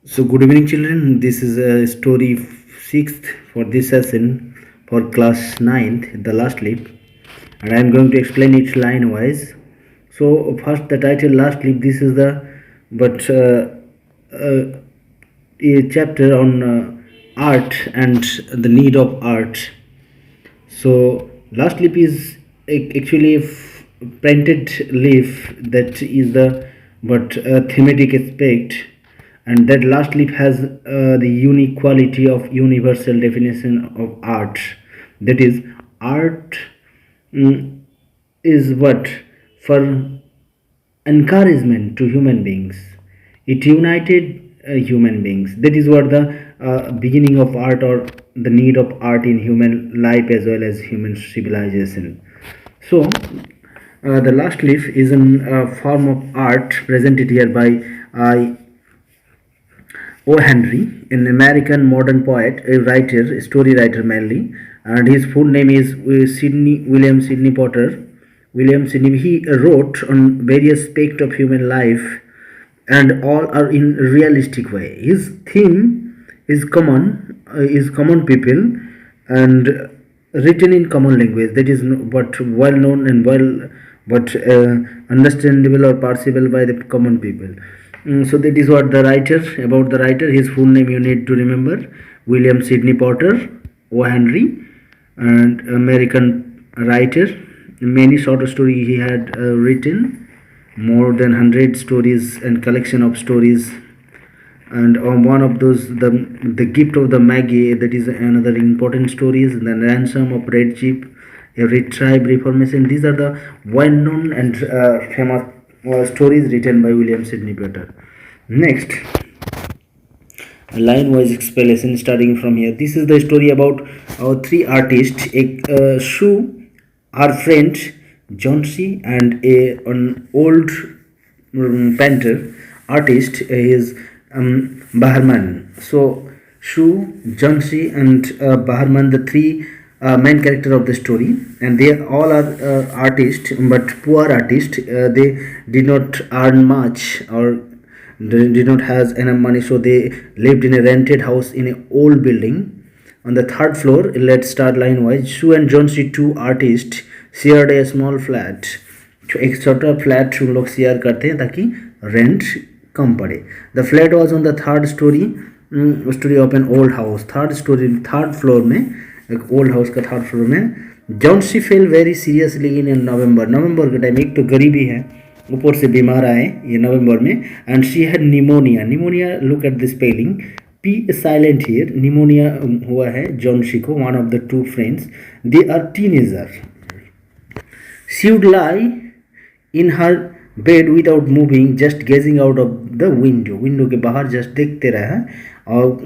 So, good evening, children. This is a story sixth for this session for class ninth, the last leap, and I am going to explain it line wise. So, first the title last leap. This is the but a chapter on art and the need of art. So last leaf is actually a printed leaf that is the but thematic aspect, and that last leaf has the unique quality of universal definition of art. That is, art mm, is what for encouragement to human beings. It united human beings. That is what the beginning of art or the need of art in human life as well as human civilization. So, the last leaf is a form of art presented here by O. Henry, an American modern poet, a writer, a story writer mainly, and his full name is William Sidney Potter. William Sidney. He wrote on various aspects of human life, and all are in realistic way. His theme is common people, and written in common language. That is, but well known and well, but understandable or perceivable by the common people. So that is what the writer about the writer. His full name you need to remember: William Sidney Potter, O. Henry, and American writer. Many short story he had written, more than 100 stories and collection of stories. And on one of those, the gift of the Maggie, that is another important stories. The ransom of Red Jeep, a retribe reformation. These are the well-known and famous stories written by William Sidney Potter. Next, a line-wise explanation starting from here. This is the story about our three artists: Sue, our friend John C, and an old painter artist is Baharman. So Shu, John C, and Baharman, the three main character of the story, and they all are artists, but poor artists. They did not earn much or they did not have enough money, so they lived in a rented house in an old building on the third floor. Let's start line wise. Sue and John C, two artists, shared a small flat. तो एक छोटा flat हम लोग share करते हैं ताकि rent कम पड़े. The flat was on the third storey of an old house. Third floor में, एक ओल्ड हाउस का थर्ड फ्लोर में. Johnsy fell very seriously in November के टाइम. एक तो गरीबी है, ऊपर से बीमार आए ये नवंबर में. And she had pneumonia. Look at this spelling, P silent here. Pneumonia हुआ है जॉन सी को. One of the two friends, they are teenager. She would lie in her bed without moving, just gazing out of the window के बाहर just देखते रहे. और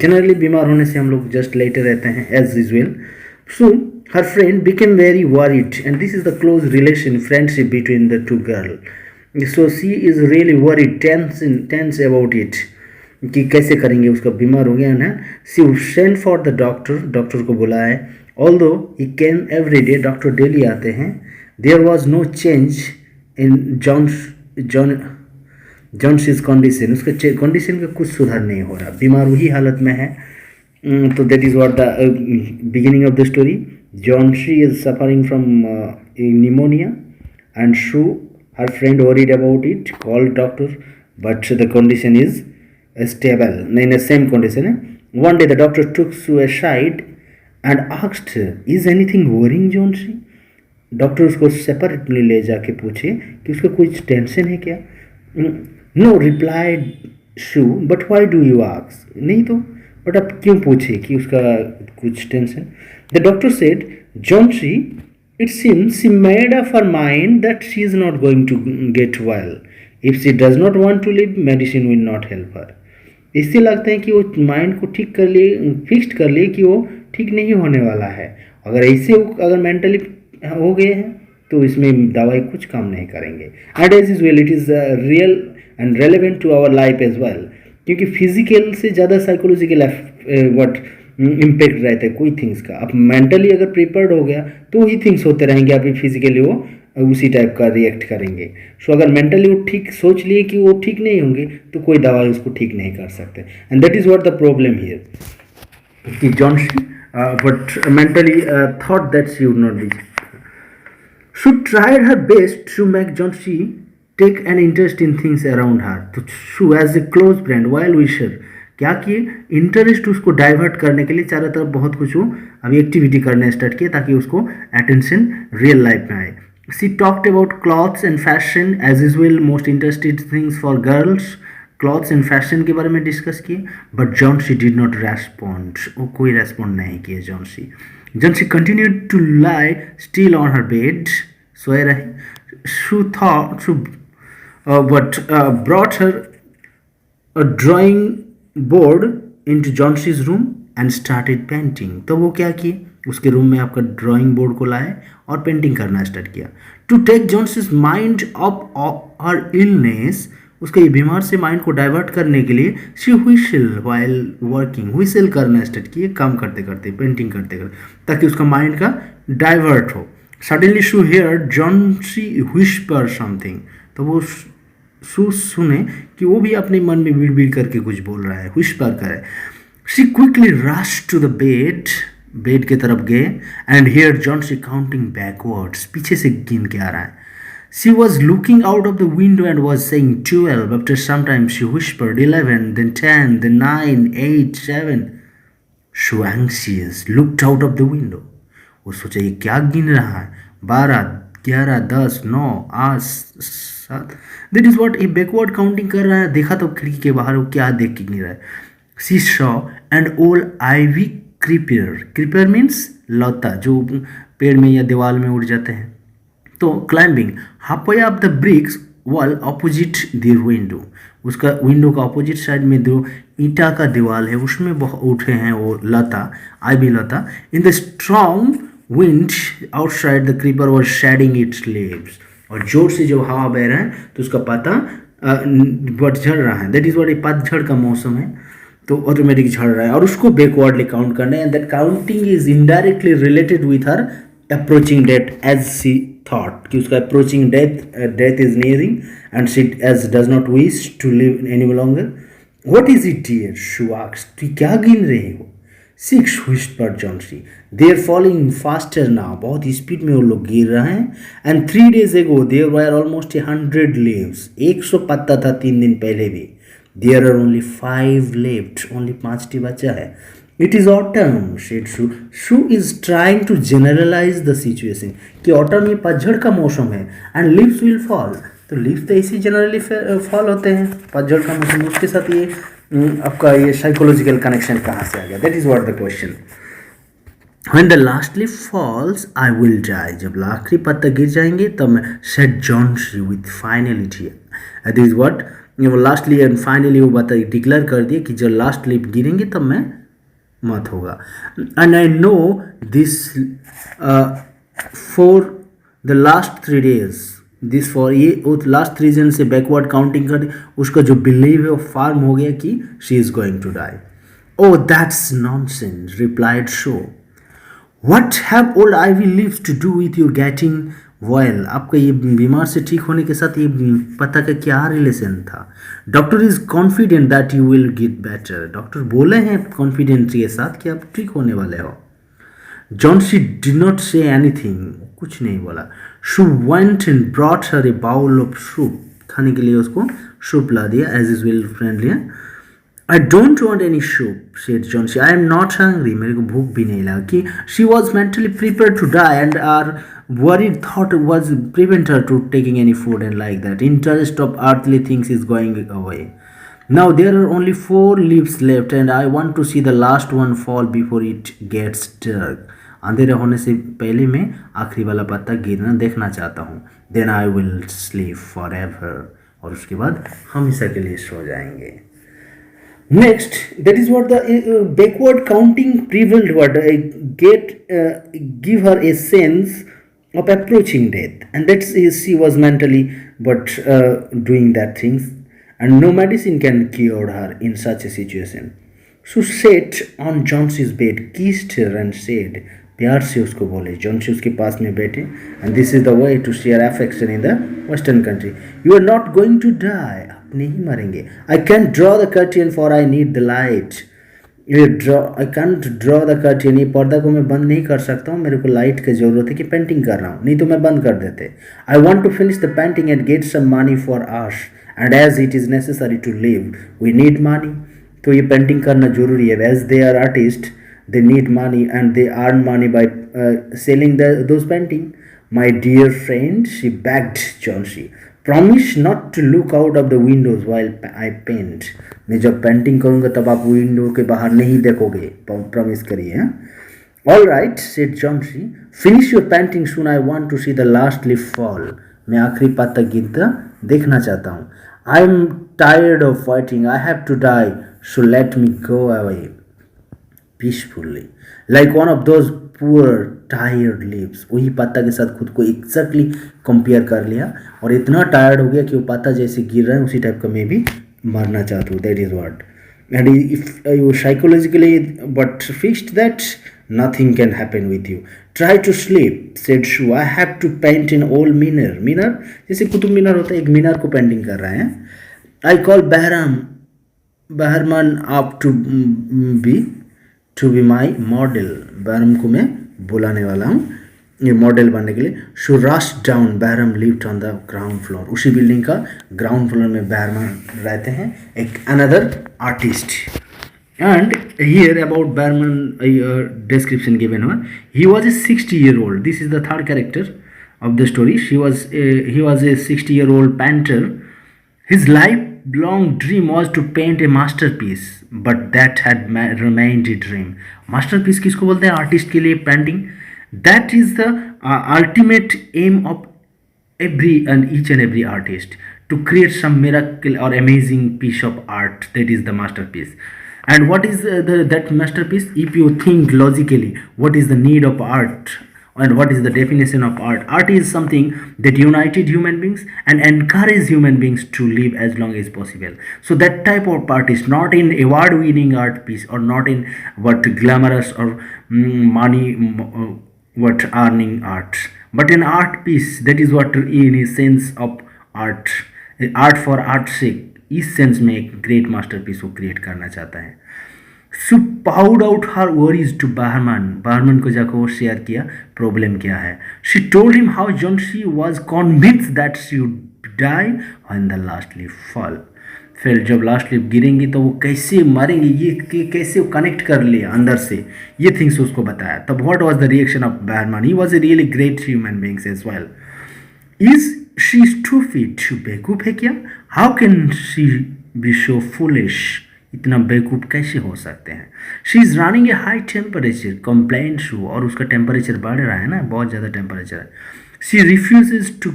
generally बीमार होने से हम लोग जस्ट लेटे रहते हैं as usual. So her friend became very worried, and this is the close relation friendship between the two girl. So she is really worried, tense about it कि कैसे करेंगे, उसका बीमार हो गया ना. She send for the doctor को बुलाए. Although he came every day, doctor daily आते हैं. There was no change in John's condition. उसके कंडीशन का कुछ सुधार नहीं हो रहा, बीमार वही हालत में है. तो that is what the beginning of the story. Johnsy is suffering from pneumonia and shoe her friend worried about it, called doctor, but the condition is stable, in the same condition. One day the doctor took Sue aside and asked her, "Is anything worrying Johnsy?" Doctor उसको separately ले जाके पूछे कि उसका कुछ tension है क्या. No replied Sue, but why do you ask. नहीं तो बट आप क्यों पूछे कि उसका कुछ tension. The doctor said, Johnsy, it seems she made up her mind that she is not going to get well. If she does not want to live, medicine will not help her. इससे लगता है कि वो mind को ठीक कर लिए, fixed कर लिए कि वो ठीक नहीं होने वाला है. अगर ऐसे अगर मेंटली हो गए हैं तो इसमें दवाई कुछ काम नहीं करेंगे. And as is well, it is real and relevant to our life as well, क्योंकि फिजिकल से ज़्यादा साइकोलॉजिकल वट इम्पेक्ट रहता है कोई थिंग्स का. आप मेंटली अगर प्रिपेयर्ड हो गया तो वही थिंग्स होते रहेंगे, अभी फिजिकली वो उसी टाइप का रिएक्ट करेंगे। सो अगर मेंटली वो ठीक सोच लिए कि वो ठीक नहीं होंगे तो कोई दवाई उसको ठीक नहीं कर सकते। And that is what the problem here कि Johnsy but mentally thought that she would not be. She tried her best to make Johnsy take an interest in things around her. तो Sue as a close friend while विशर क्या किए, interest उसको divert करने के लिए चारों तरफ बहुत कुछ वो अभी एक्टिविटी करने स्टार्ट किए ताकि उसको अटेंशन रियल लाइफ में आए। She talked about clothes and fashion as usual, most interested things for girls, clothes and fashion के बारे में डिस्कस किए। But Johnsy did not respond, वो कोई रेस्पॉन्ड नहीं किए Johnsy. Johnsy continued to lie still on her bed, सोए रहे। Sue thought Sue but brought her a drawing board into Johnson's room and started painting। तो वो क्या किए, उसके रूम में आपका ड्राइंग बोर्ड को लाए और पेंटिंग करना स्टार्ट किया। To take Johnson's mind off her illness, उसके ये बीमार से माइंड को डाइवर्ट करने के लिए she whistle while working, whistle करना स्टार्ट किए काम करते करते, पेंटिंग करते करते, ताकि उसका माइंड का डाइवर्ट हो। सडनली शू हेयर जॉन्सी व्हिस्पर समथिंग, तो वो सुने कि वो भी अपने मन में बिड़ करके कुछ बोल रहा है, व्हिस्पर करे। She quickly rush to the bed, bed के तरफ गए and here Johnsy counting backwards, पीछे से गिन के आ रहा है। She was looking out of the window and was saying 12। After some time she whispered 11, then 10, then 9, 8, 7। She anxious looked out of the window। वो सोचा ये क्या गिन रहा है, 12, 11, 10, 9, 8, 7। दैट इज वॉट, ये बैकवर्ड काउंटिंग कर रहा है। देखा तो खिड़की के बाहर वो क्या देख के गिन रहा है। She saw and old ivy creeper, creeper means लता जो पेड़ में या दीवार में उड़ जाते हैं। तो climbing halfway up the bricks wall opposite the window, उसका विंडो का ऑपोजिट साइड में जो ईंटा का दीवार है उसमें उठे हैं वो लता, आईवी लता। In the strong wind outside the creeper was shedding its leaves, और जोर से जब हवा बह रहा है तो उसका पत्ता झड़ रहा है। दैट इज व्हाट, पतझड़ का मौसम है तो ऑटोमेटिक झड़ रहा है, और उसको बैकवर्डली काउंट करना है। And that counting is indirectly related with her approaching death as she thought कि उसका approaching death is nearing and she as does not wish to live any longer. What is it dear, she asked, तुम क्या गिन रहे हो? 6 whispered Johnsy। They are falling faster now, बहुत speed में वो लोग गिर रहे हैं। And 3 days ago there were almost 100 leaves, 100 पत्ता था 3 दिन पहले भी। There are only 5 left, only 5 बचा है। It is autumn, said Shoo। Shoo is trying to generalize the situation कि autumn ये पतझड़ का मौसम है and leaves will fall। तो leaves तो ऐसे जनरली फॉल होते हैं, पतझड़ का मौसम, उसके साथ ये आपका ये साइकोलॉजिकल कनेक्शन कहाँ से आ गया? That is what the question. When the last leaf falls, I will die। जब आखिरी पत्ता गिर जाएंगे तब मैं, said Johnsy with finality। That is what, वो लास्टली एंड फाइनली वो बता डिक्लेयर कर दिए कि जब लास्ट लीफ गिरेंगे तब मैं मत होगा। And I know this for the last 3 days, this for ये वो लास्ट 3 दिन से बैकवर्ड काउंटिंग कर उसका जो बिलीव है वो फार्म हो गया कि she is going to die. Oh that's nonsense, replied Sue. What have old ivy leaves to do with your getting well? आपका ये बीमार से ठीक होने के साथ ये पता का क्या रिलेशन था? Doctor is confident that you will get better. Doctor बोले हैं कॉन्फिडेंस के साथ कि आप ठीक होने वाले हो। Johnsy did not say anything, कुछ नहीं बोला। She went and brought her a bowl of soup, खाने के लिए उसको सूप ला दिया as usual friendly। I don't want any soup, said Johnsy। I am not hungry, मेरे को भूख भी नहीं लगा। कि she was mentally prepared to die and our worried thought was prevent her to taking any food and like that. Interest of earthly things is going away. Now there are only 4 leaves left and I want to see the last one fall before it gets dark। अंधेरे होने से पहले मैं आखिरी वाला पत्ता गिरना देखना चाहता हूँ। Then I will sleep forever। और उसके बाद हमेशा के लिए सो जाएंगे। Next, that is what the backward counting prevailed what give her a sense of approaching death, and that's she was mentally but doing that things, and no medicine can cure her in such a situation. So sat on Johnsy's bed, kissed her and said, प्यार से उसको बोले। जॉनसी उसके पास में बैठे, and this is the way to share affection in the western country. You are not going to die, आप नहीं मरेंगे। I can draw the curtain for I need the light. ये draw, I can't draw the curtain, ये पर्दा को मैं बंद नहीं कर सकता हूँ, मेरे को लाइट की ज़रूरत है कि पेंटिंग कर रहा हूँ, नहीं तो मैं बंद कर देते। I want to finish the painting and get some money for ours and as it is necessary to live we need money. तो ये पेंटिंग करना जरूरी है। As they are artist they need money and they earn money by selling those painting. My dear friend, she begged Chauncey, promise not to look out of the windows while I paint. मैं जब painting करूँगा तब आप window के बाहर नहीं देखोगे, promise करिए। All right, said Chauncey, finish your painting soon. I want to see the last leaf fall. मैं आखिरी पत्ता गिरता देखना चाहता हूँ। I'm tired of fighting. I have to die. So let me go away peacefully, like one of those poor tired leaves. वही पत्ता के साथ खुद को एग्जैक्टली कंपेयर कर लिया और इतना टायर्ड हो गया कि वो पत्ता जैसे गिर रहा है उसी टाइप का मैं भी मरना चाहता हूँ। That is what, and if you psychologically but fixed that nothing can happen with you. Try to sleep, said Shu. I have to paint in old minar. Minar जैसे कुतुब मीनार होता है, एक मीनार को पेंटिंग कर रहे हैं। I call Baharman up to be my model. Bahram को मैं बुलाने वाला हूँ ये मॉडल बनने के लिए। Sue rush down, Behrman lived on the ground floor. उसी बिल्डिंग का ग्राउंड फ्लोर में बहरम रहते हैं, एक another artist. And here about Behrman description given one. He was a 60-year-old. This is the third character of the story. He was a 60-year-old painter. His lifelong dream was to paint a masterpiece, but that had remained a dream. Masterpiece किसको बोलते हैं? Artist के लिए painting. That is the ultimate aim of each and every artist, to create some miracle or amazing piece of art. That is the masterpiece. And what is that masterpiece? If you think logically, what is the need of art? And what is the definition of art? Art is something that united human beings and encourage human beings to live as long as possible. So that type of art is not in award-winning art piece, or not in what glamorous or money what earning art, but an art piece. That is what in a sense of art, art for art's sake, इस sense में एक great masterpiece वो create करना चाहता है। She poured out her worries to Baharman. Baharman को जाकर वो शेयर किया प्रॉब्लम क्या है। She told him how Chauncey was convinced that she would die when the last leaf fall. फिर जब लास्ट लीफ गिरेंगी तो वो कैसे मरेंगे, ये कैसे वो कनेक्ट कर लिया अंदर से, ये थिंग्स उसको बताया। तब what was the reaction of Baharman? He was a really great human being as well. Is she stupid? बेवकूफ़ है क्या? How can she be so foolish? इतना बेवकूफ़ कैसे हो सकते हैं? She is running a high temperature, complaint Sue, और उसका टेम्परेचर बढ़ रहा है ना, बहुत ज़्यादा टेम्परेचर है। शी रिफ्यूजेज टू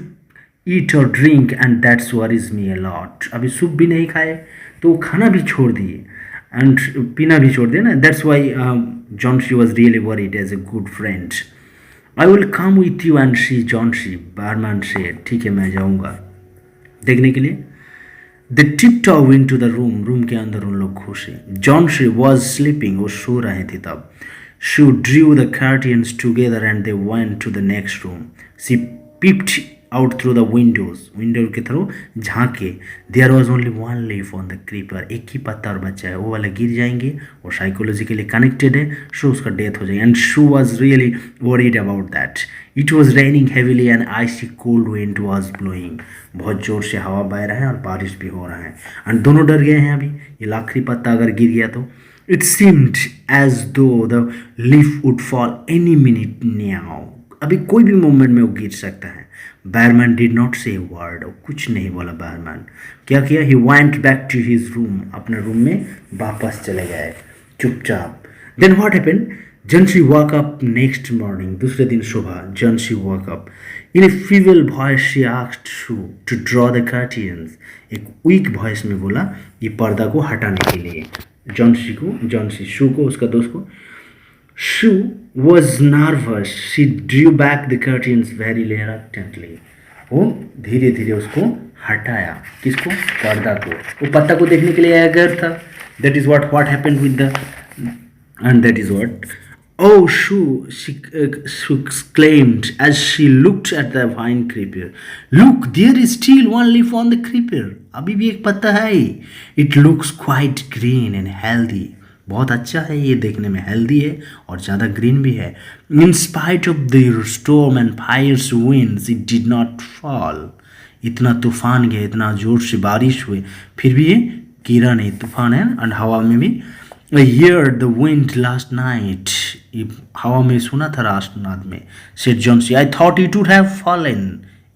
ईट और drink and that's worries me a lot. अभी सूप भी नहीं खाए तो खाना भी छोड़ दिए एंड पीना भी छोड़ दिया ना। That's why Chauncey was really worried as a good friend. I will come with you and see Chauncey, Baharman said. ठीक है, मैं जाऊँगा देखने के लिए। They tiptoed into the room. Room के अंदर उन लोग घुसे। Chauncey was sleeping. वो सो रहे थे तब। She drew the curtains together and they went to the next room. She peeped out through the windows. Window के through झांके। There was only one leaf on the creeper. एक ही पत्ता और बचा है, वो वाला गिर जाएंगे, वो साइकोलॉजिकली कनेक्टेड है, सो उसका डेथ हो जाएगी। And she was really worried about that. It was raining heavily and icy cold wind was blowing. बहुत जोर से हवा बह रहा है और बारिश भी हो रहा है। एंड दोनों डर गए हैं अभी, ये आखिरी पत्ता अगर गिर गया तो। It seemed as though the leaf would fall any minute now. अभी कोई भी मोमेंट में वो गिर सकता है। Baharman did not say a word. कुछ नहीं बोला Baharman। क्या किया? He went back to his room. अपने रूम में वापस चले गए चुपचाप। Then what happened? Chauncey woke up next morning. दूसरे दिन सुबह Chauncey woke up. In a feeble voice she asked Shu to draw the curtains. एक weak voice में बोला ये पर्दा को हटाने के लिए Chauncey Shu को, उसका दोस्त को। Shu was nervous. She drew back the curtains very reluctantly. वो धीरे धीरे उसको हटाया। किसको? पर्दा को। वो पत्ता को देखने के लिए आया घर था। That is what happened with the, and that is what Oh, shoo, she exclaimed as she looked at the vine creeper. Look, there is still one leaf on the creeper. अभी भी एक पत्ता है. It looks quite green and healthy. बहुत अच्छा है, ये देखने में हेल्दी है और ज़्यादा ग्रीन भी है. In spite of the storm and fierce winds, it did not fall. इतना तूफान गया, इतना जोर से बारिश हुई, फिर भी ये गिरा नहीं. तूफान है और हवा में भी. I heard the wind last night. ये हवा में सुना था रात में. Said Johnsy, I thought it would have fallen.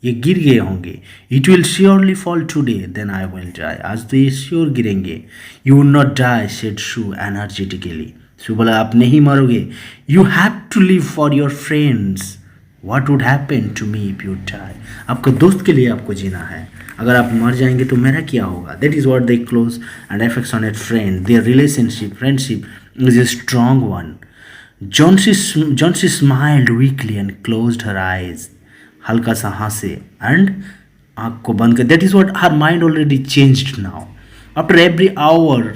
ये गिर गए होंगे. It will surely fall today. Then I will die. आज तो ये श्योर गिरेंगे. You will not die, said Sue energetically. Sue बोला, आप नहीं मरोगे. You have to live for your friends. What would happen to me if you die? आपके दोस्त के लिए आपको जीना है. अगर आप मर जाएंगे तो मेरा क्या होगा. That is what they close and affectionate friend. Their relationship, friendship is a strong one. Johnsy smiled weakly and closed her eyes. हल्का सा हंसे and आँख को बंद कर. That is what her mind already changed now. After every hour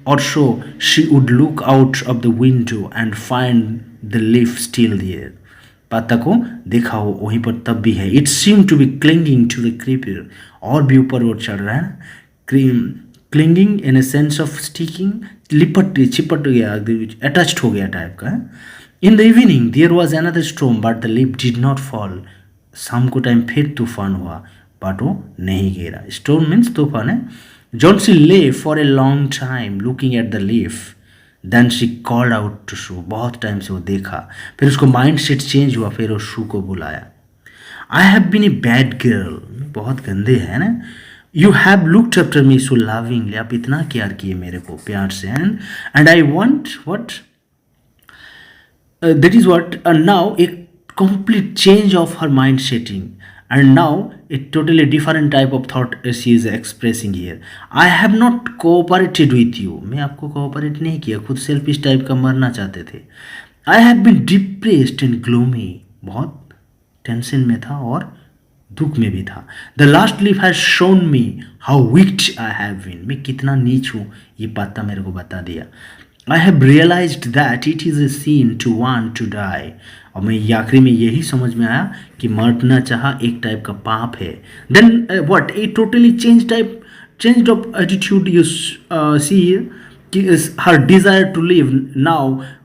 or so, she would look out of the window and find the leaf still there. पत्ता को देखा हो वहीं पर तब भी है. It seem to be clinging to the creeper. और भी ऊपर और चढ़ रहा है ना. Clinging in a sense of sticking. लिपट चिपट गया, अटैच्ड हो गया टाइप का. In the evening there was another storm but the leaf did not fall. शाम को टाइम फिर तूफान हुआ बट वो नहीं गिरा. स्टॉर्म मीन्स तूफान है. Johnsy lay for a long time looking at the leaf. Then she called out to Sue. बहुत टाइम से वो देखा, फिर उसको माइंड सेट चेंज हुआ, फिर वो शू को बुलाया. I have been a bad girl. बहुत गंदे है ना. You have looked after me so lovingly. आप इतना केयर किए मेरे को प्यार से. And I want what that is what. Now a complete change of her mind setting, and now a totally different type of thought she is expressing here. I have not cooperated with you. मैं आपको cooperate नहीं किया, खुद selfish type का मरना चाहते थे. I have been depressed and gloomy. बहुत टेंशन में था और दुख में भी था. The last leaf has shown me how weak I have been. मैं कितना नीच हूँ ये पत्ता मेरे को बता दिया. I have realized that it is a sin to want to die. और मैं आखिरी में यही समझ में आया कि मरना चाहा एक टाइप का पाप है. Then what? A totally changed of attitude you see here. Her desire to live now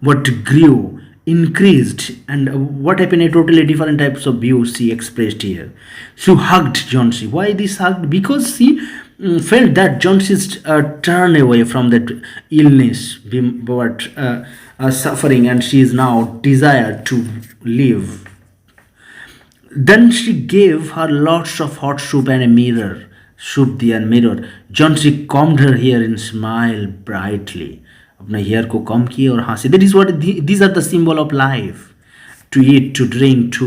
what grew, increased, and what happened? A totally different types of views she expressed here. She hugged Johnsy. Why this hug? Because she felt that Johnson's turn away from that illness, but suffering, and she is now desired to live. Then she gave her lots of hot soup and a mirror. Soup दिया and mirror. Johnsy combed her hair and smiled brightly. अपने hair को कम किए और हंसे. That is what these are the symbol of life. To eat, to drink, to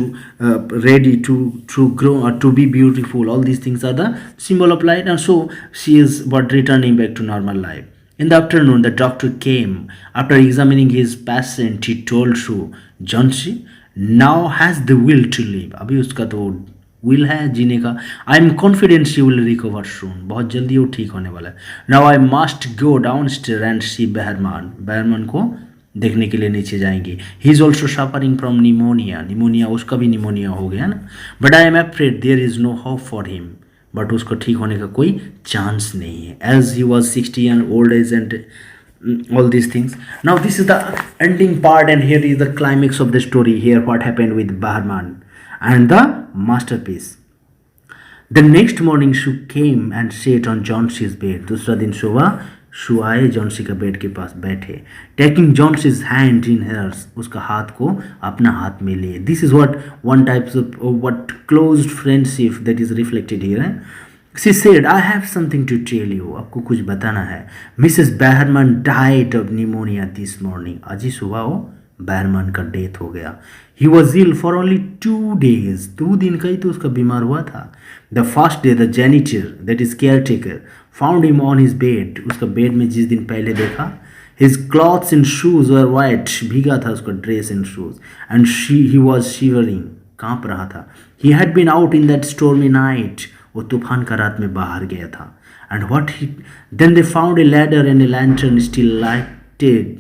ready, to grow, or to be beautiful. All these things are the symbol of life, and so she is but returning back to normal life. In the afternoon, the doctor came. After examining his patient, he told Sue, Johnsy now has the will to live. अभी उसका तो will है जीने का. I am confident she will recover soon. बहुत जल्दी वो ठीक होने वाला है. Now I must go downstairs and see Behrman. Behrman को देखने के लिए नीचे जाएंगे. He is also suffering from pneumonia. उसका भी निमोनिया हो गया ना. But I am afraid there is no hope for him. But उसको ठीक होने का कोई चांस नहीं है. As he was 60 and old age and all these things. Now this is the ending part, and here is the climax of the story. Here what happened with Behrman and the masterpiece. The next morning Sue came and sat on Johnson's bed. दूसरा दिन सुबह शू आए, Johnsy का bed के पास बैठे. Taking Johnsy's hand in hers. उसका हाथ को अपना हाथ में लिए. This is what one types of what closed friendship that is reflected here. She said I have something to tell you. आपको कुछ बताना है. Mrs Behrman died of pneumonia this morning. आज ही सुबह वो बेहरमैन का डेथ हो गया. He was ill for only 2 days. 2 दिन का ही तो उसका बीमार हुआ था. The first day the janitor that is caretaker found him on his bed. उसका बेड में जिस दिन पहले देखा. His clothes and shoes were white. भीगा था उसका dress and shoes. And he was shivering. काँप रहा था. He had been out in that stormy night. वो तूफान का रात में बाहर गया था. And what he then they found a ladder and A lantern still lighted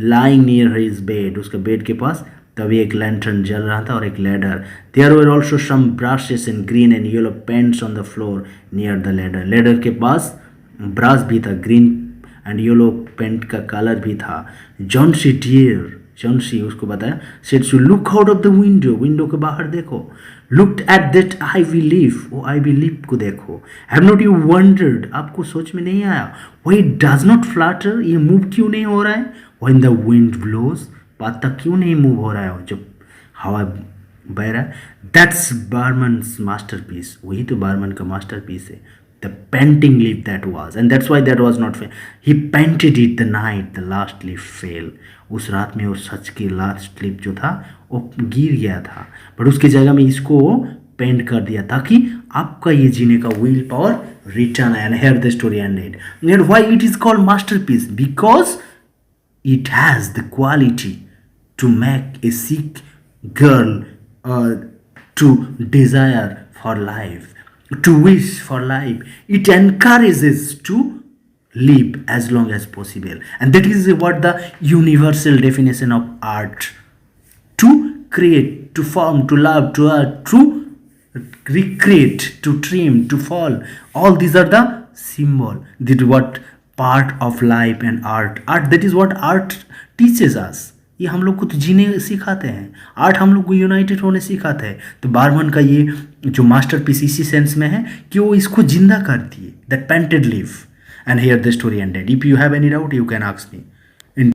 lying near his bed, उसके बेड के पास तभी एक लैंटर्न जल रहा था और एक ladder. There were also some brushes in green and yellow paints on the floor near the ladder. Ladder के पास ब्रश भी था, ग्रीन एंड येलो पेंट का कलर भी था. जॉन्सी डियर, जॉन्सी उसको बताया, said to look out of the window, window के बाहर देखो. Looked at that ivy leaf, वो ivy leaf को देखो. Have not you wondered, आपको सोच में नहीं आया, why it does not flutter, ये मूव क्यों नहीं हो रहा है. When the wind blows, पत्ता क्यों नहीं मूव हो रहा है जब हवा बह रहा है. दैट्स बार्मन्स मास्टरपीस, वही तो बार्मन का मास्टरपीस है. The painting leaf that was, and that's why that was not fail. He painted it the night the last leaf fail. उस रात में उस सच की लास्ट लीफ जो था वो गिर गया था, बट उसकी जगह में इसको पेंट कर दिया ताकि आपका ये जीने का will power return. And here the story ended. And why it is called masterpiece? Because it has the quality to make a sick girl to desire for life, to wish for life. It encourages to live as long as possible, and that is what the universal definition of art: to create, to form, to love, to art, to recreate, to trim, to fall. All these are the symbol. That what part of life and art. Art, that is what art teaches us. ये हम लोग को तो जीने सिखाते हैं. Art हम लोग को यूनाइटेड होने सिखाते हैं. तो बार्मन का ये जो मास्टरपीस इसी सेंस में है कि वो इसको जिंदा कर दिए. That painted leaf. And here the story ended. If you have any doubt you can ask me.